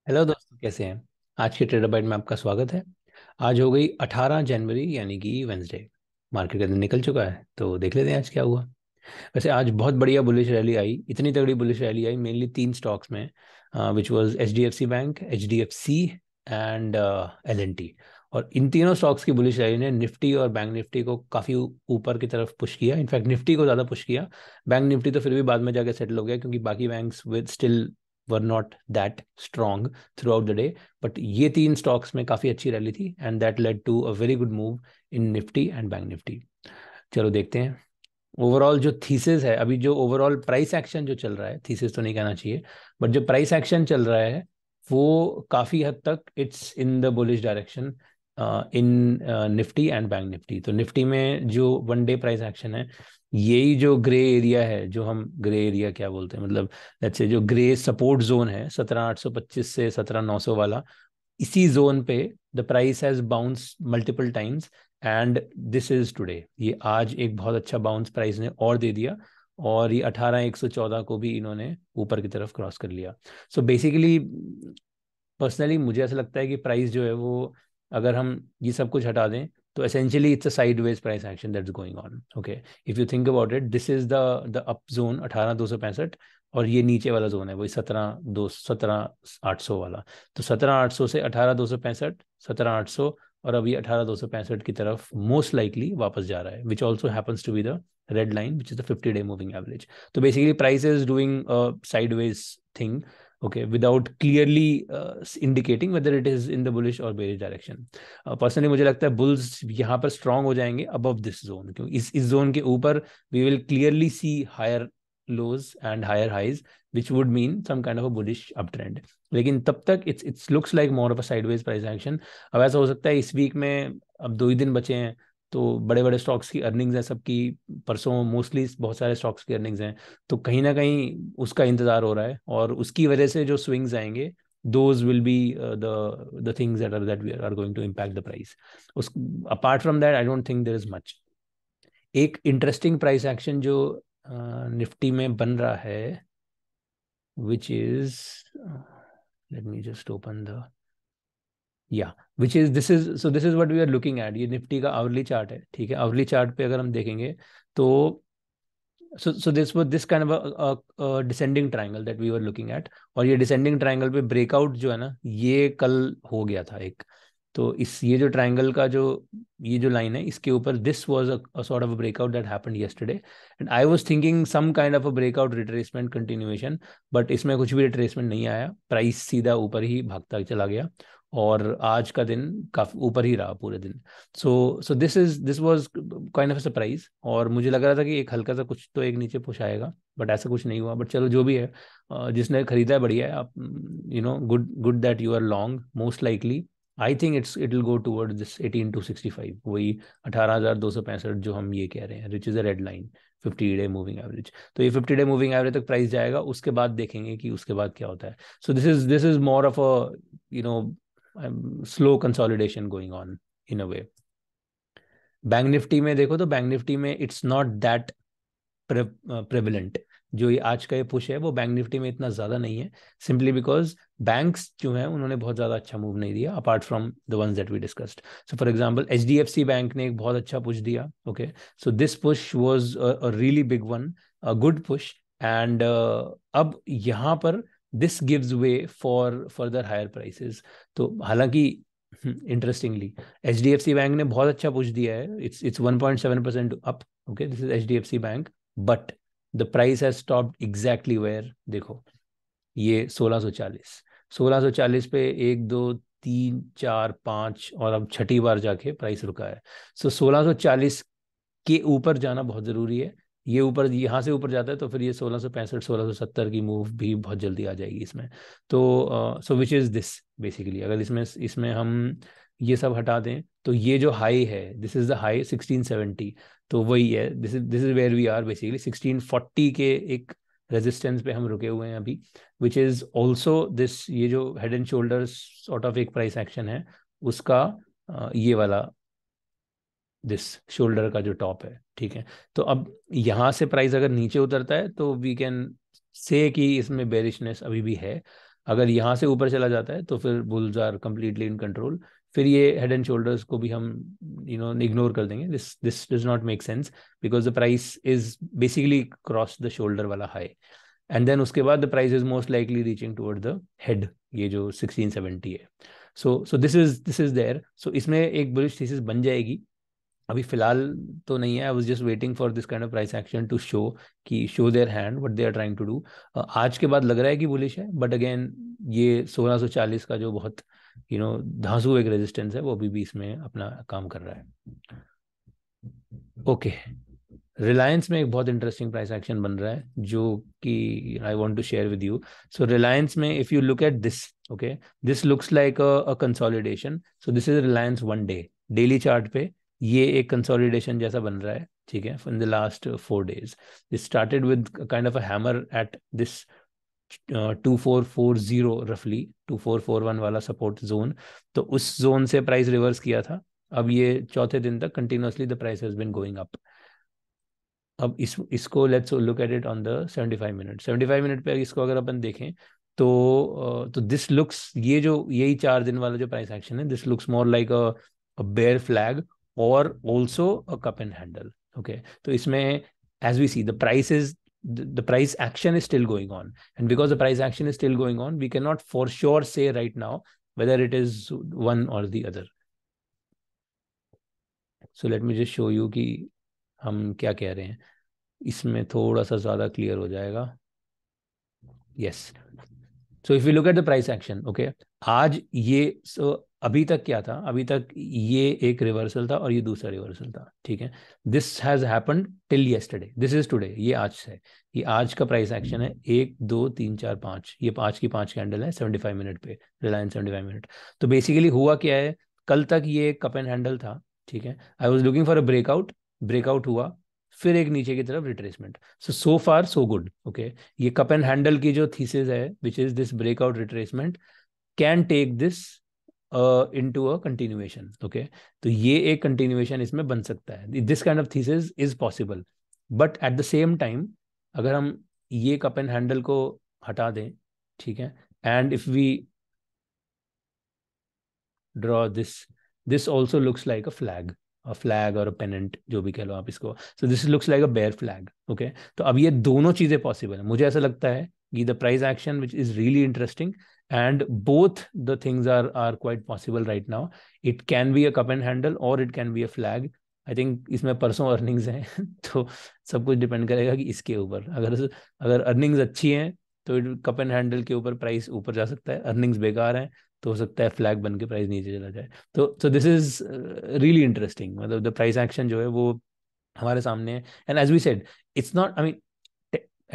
Hello दोस्तों, कैसे हैं। आज के ट्रेडर बाइट में आपका स्वागत है। आज हो गई 18 जनवरी यानी कि वेंसडे। मार्केट का दिन निकल चुका है, तो देख लेते हैं आज क्या हुआ। वैसे आज बहुत बढ़िया बुलिश रैली आई, इतनी तगड़ी बुलिश रैली आई मेनली तीन स्टॉक्स में, which was HDFC Bank, HDFC and LNT. और इन तीनों स्टॉक्स की बुलिश रैली ने निफ्टी और बैंक निफ्टी को काफ़ी ऊपर की तरफ पुश किया। इनफैक्ट निफ्टी को ज़्यादा पुश किया। बैंक निफ्टी तो फिर भी बाद में जाके सेटल हो गया, क्योंकि बाकी banks with still were not that strong throughout the day. But ये तीन स्टॉक्स में काफ़ी अच्छी रैली थी, and that led to a very good move in Nifty and Bank Nifty. चलो देखते हैं ओवरऑल जो थीसिस है। अभी जो ओवरऑल प्राइस एक्शन जो चल रहा है, थीसिस तो नहीं कहना चाहिए, बट जो प्राइस एक्शन चल रहा है वो काफी हद तक it's in the bullish direction in Nifty and Bank Nifty. तो निफ्टी में जो वन डे प्राइस एक्शन है, यही जो ग्रे एरिया है, जो हम ग्रे एरिया क्या बोलते हैं, मतलब लेट्स से जो ग्रे सपोर्ट जोन है 17,825 से 17,900 वाला, इसी जोन पे the price has bounce multiple times. And this is today, ये आज एक बहुत अच्छा बाउंस प्राइस ने और दे दिया, और ये 18,114 को भी इन्होंने ऊपर की तरफ क्रॉस कर लिया। सो बेसिकली पर्सनली मुझे ऐसा लगता है कि प्राइस जो है वो, अगर हम ये सब कुछ हटा दें, तो essentially it's a sideways price action that's going on. Okay, if you think about it, this is the up zone 18,265, और ये नीचे वाला जोन है वही 17,800 वाला। तो 17,800 से 18,265, 17,800, और अभी 18,265 की तरफ मोस्ट लाइकली वापस जा रहा है, which also happens to be the red line which is the 50 day moving average. तो basically price is doing sideways thing, okay, without clearly indicating whether it is in the bullish or bearish direction. Personally मुझे लगता है bulls यहाँ पर strong हो जाएंगे above this zone, क्योंकि इस जोन के ऊपर we will clearly see higher lows and higher highs, which would mean some kind of a bullish uptrend. लेकिन तब तक it's looks like more of a sideways price action. अब ऐसा हो सकता है इस वीक में, अब 2 ही दिन बचे हैं, तो बड़े बड़े स्टॉक्स की अर्निंग्स हैं सबकी, परसों मोस्टली बहुत सारे स्टॉक्स की अर्निंग्स हैं, तो कहीं ना कहीं उसका इंतजार हो रहा है, और उसकी वजह से जो स्विंग्स आएंगे, those will be the things that we are going to impact the price. उस apart from that I don't think there is much. एक इंटरेस्टिंग प्राइस एक्शन जो निफ्टी में बन रहा है, which is, let me just open the, या which is this is, so this is what we are looking at. ये निफ्टी का hourly chart है, ठीक है। आवरली चार्ट पे अगर हम देखेंगे तो so this was this kind of a descending triangle that we were looking at, और ये डिसेंडिंग ट्रायंगल पे ब्रेकआउट जो है ना, ये कल हो गया था एक। तो इस ये जो ट्रायंगल का जो ये जो लाइन है, इसके ऊपर this was a sort of a breakout that happened yesterday, and I was thinking some kind of a breakout retracement continuation, but इसमें कुछ भी रिट्रेसमेंट नहीं आया, प्राइस सीधा ऊपर ही भागता चला गया, और आज का दिन काफी ऊपर ही रहा पूरे दिन। So this was kind of surprise, और मुझे लग रहा था कि एक हल्का सा कुछ तो एक नीचे पुश आएगा, बट ऐसा कुछ नहीं हुआ। बट चलो जो भी है, जिसने खरीदा है बढ़िया है। आप you know, good good that you are long, most likely I think it will go toward this 18,265, वही 18,265 जो हम ये कह रहे हैं, which is a red line, 50 day moving average. तो ये 50 डे मूविंग एवरेज तक प्राइस जाएगा, उसके बाद देखेंगे कि उसके बाद क्या होता है। So this is more of a, you know, slow consolidation going on in a way. Bank Nifty में देखो, तो बैंक निफ्टी में इट्स नॉट दैट प्रेवलेंट। जो ये आज का ये पुश है वो बैंक निफ्टी में इतना ज्यादा नहीं है, सिंपली बिकॉज बैंक्स जो है उन्होंने बहुत ज्यादा अच्छा मूव नहीं दिया, apart from the ones that we discussed. So for example HDFC bank ने एक बहुत अच्छा पुश दिया। Okay, so this push was a really big one, a good push, and अब यहाँ पर this gives way for further higher prices. तो हालांकि interestingly H D F C bank ने बहुत अच्छा पुश दिया है, it's 1.7% up. Okay, this is H D F C bank, but the price has stopped exactly where, देखो ये 1640, 1640 पे एक दो तीन चार पाँच, और अब छठी बार जाके प्राइस रुका है। सो 1640 के ऊपर जाना बहुत जरूरी है। ये ऊपर, यहाँ से ऊपर जाता है तो फिर ये 1665 1670 की मूव भी बहुत जल्दी आ जाएगी इसमें। तो सो विच इज दिस, बेसिकली अगर इसमें इसमें हम ये सब हटा दें, तो ये जो हाई है, दिस इज द हाई 1670, तो वही है, this is where we are basically 1640 के एक रेजिस्टेंस पे हम रुके हुए हैं अभी, विच इज ऑल्सो दिस, ये जो head and shoulders sort of एक प्राइस एक्शन है उसका, ये वाला दिस शोल्डर का जो टॉप है, ठीक है। तो अब यहाँ से प्राइस अगर नीचे उतरता है तो वी कैन से कि इसमें बेरिशनेस अभी भी है। अगर यहाँ से ऊपर चला जाता है तो फिर bulls are completely in control, फिर ये हेड एंड शोल्डर्स को भी हम इग्नोर कर देंगे. This this does not make sense because the price is basically cross the shoulder वाला हाई, एंड देन उसके बाद the price is most likely reaching toward the head, ये जो 1670 है. So this is there. सो इसमें एक बुलिश थीसिस बन जाएगी. अभी फिलहाल तो नहीं है. I was just waiting for this kind of price action to show their hand what they are trying to do. आज के बाद लग रहा है कि बुलिश है, बट अगेन ये 1640 का जो बहुत धांसू एक रेजिस्टेंस है, वो अभी भी इसमें अपना काम कर रहा है. ओके, रिलायंस में एक बहुत इंटरेस्टिंग प्राइस एक्शन बन रहा है जो कि I want to share with you. So Reliance में if you look at this, okay, this looks like a consolidation. So this is Reliance one day, daily chart पे ये एक कंसोलिडेशन जैसा बन रहा है, ठीक है, in the last 4 days. This started with kind of a hammer at this 2440 रफली 2441 वाला सपोर्ट जोन. तो उस जोन से प्राइस रिवर्स किया था. अब ये चौथे दिन तक continuously the price has been going up. अब इसको let's look at it on the 75 minute. 75 minute पे इसको अगर अपन देखें तो दिस लुक्स, ये जो यही 4 दिन वाला जो प्राइस एक्शन है, this looks more like a bear flag और also a cup and handle. Okay, तो इसमें as we see the price action is still going on, and because the price action is still going on, we cannot for sure say right now whether it is one or the other. So let me just show you कि हम क्या कह रहे हैं. इसमें थोड़ा सा ज़्यादा क्लियर हो जाएगा. Yes, so if you look at the price action, okay, आज ये अभी तक क्या था, अभी तक ये एक रिवर्सल था और ये दूसरा रिवर्सल था, ठीक है. This has happened till yesterday, this is today, ये आज से, ये आज का प्राइस एक्शन है. 1 2 3 4 5, ये 5 की 5 कैंडल है 75 मिनट पे, रिलायंस 75 मिनट. तो बेसिकली हुआ क्या है, कल तक ये कप एंड हैंडल था, ठीक है. I was looking for a breakout, breakout हुआ, फिर एक नीचे की तरफ retracement. So far so good. Okay, ये कप एंड हैंडल की जो थीसिस है which is this breakout retracement can take this into a continuation. Okay, तो ये एक कंटिन्यूएशन इसमें बन सकता है. This kind of thesis is possible, but at the same time अगर हम ये कप एंड हैंडल को हटा दें, ठीक है, and if we draw this also looks like a flag और अ पेनेंट, जो भी कह लो आप इसको. So this looks like a bear flag. Okay, तो अब ये दोनों चीजें पॉसिबल है. मुझे ऐसा लगता है कि the price action which is really interesting and both the things are quite possible right now. It can be a cup and handle और it can be a flag. I think इसमें परसों earnings हैं तो सब कुछ depend करेगा कि इसके ऊपर, अगर अगर अर्निंग्स अच्छी हैं तो कप एंड हैंडल के ऊपर प्राइस ऊपर जा सकता है. अर्निंग्स बेकार हैं तो हो सकता है फ्लैग बन के प्राइस नीचे चला जाए. तो दिस इज रियली इंटरेस्टिंग. मतलब द प्राइस एक्शन जो है वो हमारे सामने है. And as we said, it's not, I mean,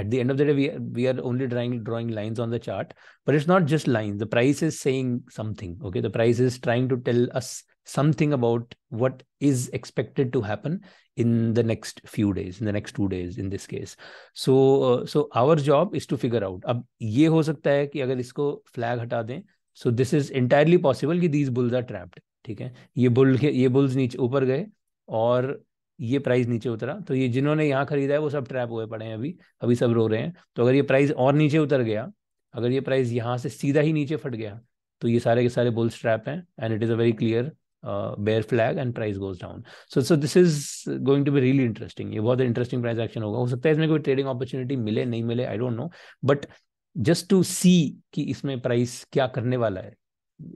at the end of the day we are only drawing lines on the chart, but it's not just lines. The price is saying something. Okay, the price is trying to tell us something about what is expected to happen in the next few days, in the next 2 days in this case. So our job is to figure out. अब ये हो सकता है कि अगर इसको flag हटा दें, so this is entirely possible कि these bulls are trapped. ठीक है, ये बुल्स नीचे ऊपर गए और ये प्राइस नीचे उतरा, तो ये जिन्होंने यहाँ खरीदा है वो सब ट्रैप हुए पड़े हैं अभी, अभी सब रो रहे हैं. तो अगर ये प्राइस और नीचे उतर गया, अगर ये प्राइस यहाँ से सीधा ही नीचे फट गया, तो ये सारे के सारे बुल्स ट्रैप हैं and it is a very clear bear flag and price goes down. So this is going to be really interesting. ये बहुत इंटरेस्टिंग प्राइस एक्शन होगा. हो सकता है इसमें कोई ट्रेडिंग अपॉर्चुनिटी मिले नहीं मिले, I don't know, but just to see कि इसमें प्राइस क्या करने वाला है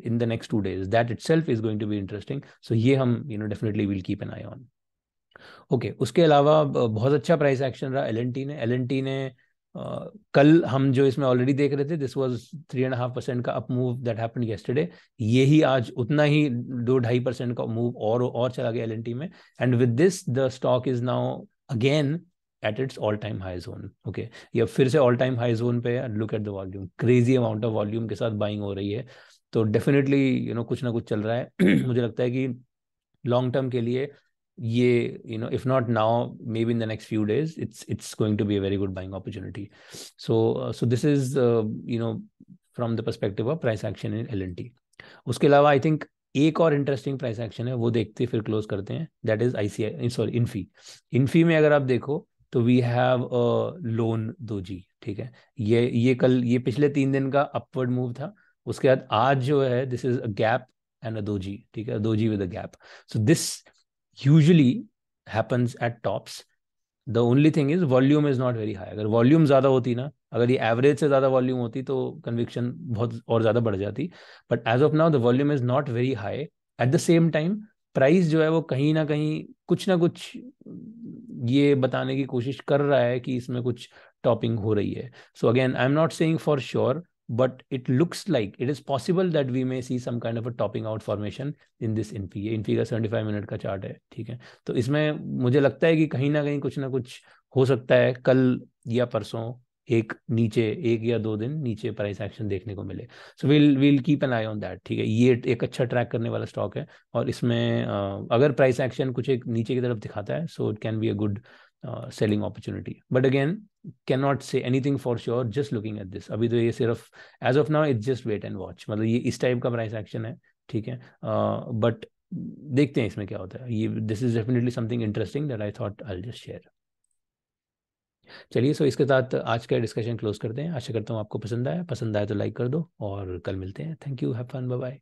in the next 2 days, that itself is going to be interesting. So ये हम definitely will keep an eye on. Okay, उसके अलावा बहुत अच्छा प्राइस एक्शन रहा एल एन टी ने. कल हम जो इसमें ऑलरेडी देख रहे थे, दिस वाज 3.5% का up move that happened yesterday. ये ही आज उतना ही 2-2.5% का मूव और चला गया एल में. And with this the stock is now again at its all time high zone. Okay, ये फिर से ऑल टाइम हाई जोन पे. Look at the volume, crazy amount of volume के साथ बाइंग हो रही है. तो डेफिनेटली कुछ ना कुछ चल रहा है. मुझे लगता है कि लॉन्ग टर्म के लिए ये if not now, maybe in the next few days, it's going to be a very good buying opportunity. So this is from the perspective of price action in L&T. उसके अलावा I think एक और interesting price action है, वो देखते फिर close करते हैं. That is ICI, sorry, Infy. Infy में अगर आप देखो तो we have a long doji, ठीक है। ये पिछले 3 दिन का अपवर्ड मूव था। उसके बाद आज जो है this is a gap and a doji, ठीक है, doji with a gap. So this usually happens at tops. The only thing is volume is not very high. अगर वॉल्यूम ज्यादा होती ना, अगर ये एवरेज से ज्यादा वॉल्यूम होती तो कन्विक्शन बहुत और ज्यादा बढ़ जाती। But as of now the volume is not very high. At the same time price जो है वो कहीं ना कुछ ये बताने की कोशिश कर रहा है कि इसमें कुछ टॉपिंग हो रही है। So again I am not saying for sure, but it looks like it is possible that we may see some kind of a topping out formation in this Infy. ये इन्फी का 75 minute का chart है, ठीक है। तो इसमें मुझे लगता है कि कहीं ना कुछ हो सकता है कल या परसों एक नीचे, 1 या 2 दिन नीचे प्राइस एक्शन देखने को मिले। So will keep an I on that, ठीक है। ये एक अच्छा ट्रैक करने वाला स्टॉक है, और इसमें अगर प्राइस एक्शन कुछ एक नीचे की तरफ दिखाता है so it can be a good selling opportunity. But again can not say anything for sure just looking at this. अभी तो ये सिर्फ as of now it's just wait and watch, मतलब ये इस टाइप का प्राइस एक्शन है, ठीक है। बट देखते हैं इसमें क्या होता है। ये this is definitely something interesting that I thought I just share. चलिए, सो इसके साथ आज का डिस्कशन क्लोज करते हैं। आशा करता हूँ आपको पसंद आया। पसंद आया तो लाइक कर दो, और कल मिलते हैं। Thank you, have fun, bye bye.